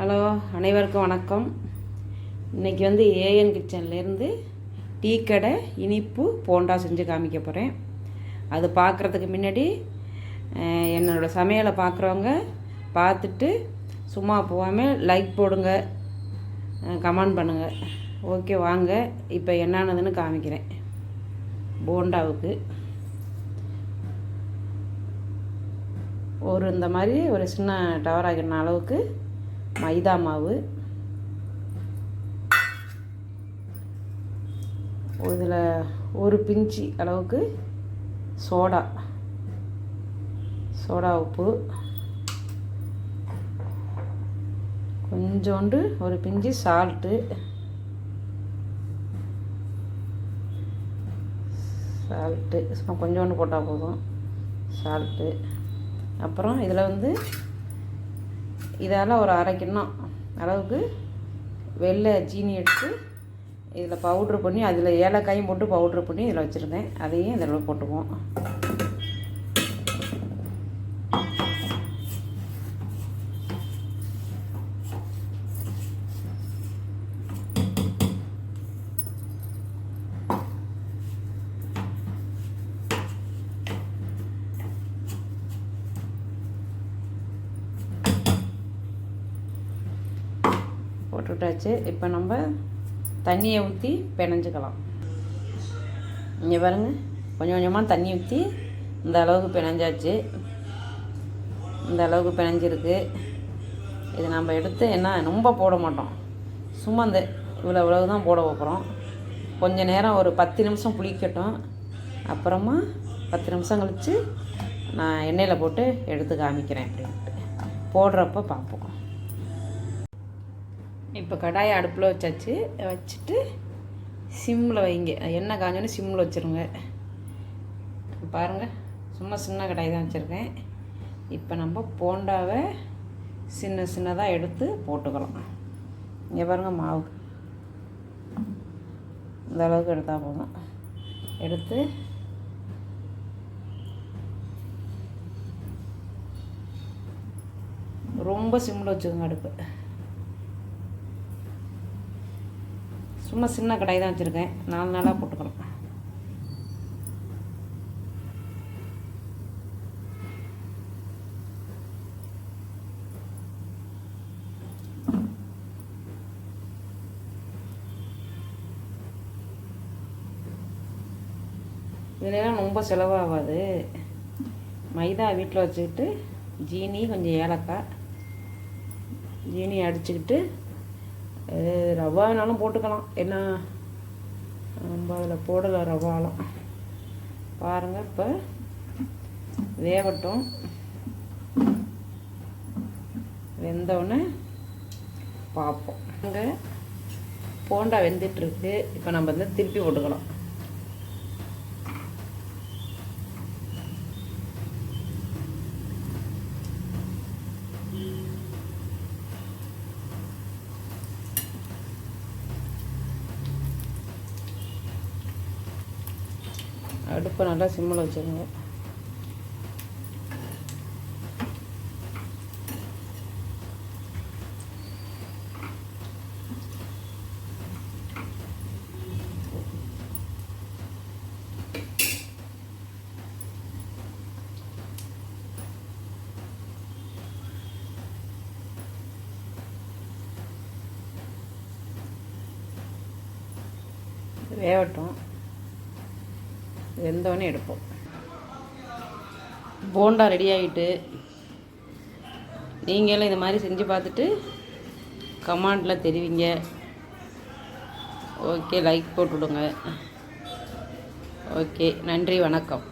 Hello, அனைவருக்கும் வணக்கம். இன்றைக்கி ஏஎன் கிச்சன்லேருந்து டீ கடை இனிப்பு போண்டா செஞ்சு காமிக்க போகிறேன். அது பார்க்குறதுக்கு முன்னாடி என்னோடய சமையலை பார்க்குறவங்க பார்த்துட்டு சும்மா போகாமல் லைக் போடுங்க, கமெண்ட் பண்ணுங்கள். ஓகே, வாங்க இப்போ என்னன்னதுன்னு காமிக்கிறேன். போண்டாவுக்கு இந்த மாதிரி ஒரு சின்ன டவர் ஆகிற அளவுக்கு மைதா மாவு, இதில் ஒரு பிஞ்சி அளவுக்கு சோடா உப்பு, கொஞ்சோண்டு ஒரு பிஞ்சி சால்ட்டு, சும்மா கொஞ்சோண்டு போட்டால் போதும் சால்ட்டு. அப்புறம் இதில் இதால் ஒரு அரை கிண்ணம் அளவுக்கு வெள்ளை ஜீனி எடுத்து இதில் பவுட்ரு பண்ணி, அதில் ஏலக்காயும் போட்டு பவுட்ரு பண்ணி இதில் வச்சுருந்தேன். அதையும் இதில் போட்டுக்குவோம். போட்டுவிட்டாச்சு. இப்போ நம்ம தண்ணியை ஊற்றி பிணைஞ்சிக்கலாம். இங்கே பாருங்கள், கொஞ்சம் கொஞ்சமாக தண்ணி ஊற்றி இந்த அளவுக்கு பிணைஞ்சாச்சு. இந்த அளவுக்கு பிணைஞ்சிருக்கு. இது நம்ம எடுத்து ரொம்ப போட மாட்டோம், சும்மா இந்த இவ்வளவு தான் போட வைக்கிறோம். கொஞ்சம் நேரம் ஒரு 10 நிமிஷம் புளிக்கட்டும். அப்புறமா 10 நிமிஷம் கழித்து நான் எண்ணெயில் போட்டு எடுத்து காமிக்கிறேன். அப்படின்ட்டு போடுறப்ப பார்ப்போம். இப்போ கடாயை அடுப்பில் வச்சுட்டு சிம்மில் வைங்க. எண்ணெய் காஞ்சோன்னு சிம்மில் வச்சுருங்க. பாருங்கள், சும்மா சின்ன கடாய் தான் வச்சுருக்கேன். இப்போ நம்ம போண்டாவை சின்னதாக எடுத்து போட்டுக்கலாம். இங்கே பாருங்கள், மாவு இந்த அளவுக்கு எடுத்தால் போதும். எடுத்து ரொம்ப சிம்மில் வச்சுக்கோங்க அடுப்பு. சும்மா சின்ன கடாய் தான் வச்சுருக்கேன், 4 நாளாக போட்டுக்கலாம். இதெல்லாம் ரொம்ப செலவாகாது. மைதா வீட்டில் வச்சுக்கிட்டு ஜீனி, கொஞ்சம் ஏலக்காய், ஜீனி அடிச்சுக்கிட்டு ரவானாலும் போட்டுக்கலாம். ஏன்னா நம்ம அதில் போடலை ரவாலாம். பாருங்கள், இப்போ வேகட்டும். வெந்தவுடனே பார்ப்போம். இங்கே போண்டா வெந்துட்டுருக்கு. இப்போ நம்ம திருப்பி போட்டுக்கலாம். அடுப்பை நல்லா சிம்மில் வச்சுருங்க. வேகட்டும். வெந்தோடனே எடுப்போம். போண்டா ரெடி ஆகிட்டு. நீங்களும் இது மாதிரி செஞ்சு பார்த்துட்டு கமெண்டில் தெரிவிங்க. ஓகே, லைக் போட்டுவிடுங்க. ஓகே, நன்றி, வணக்கம்.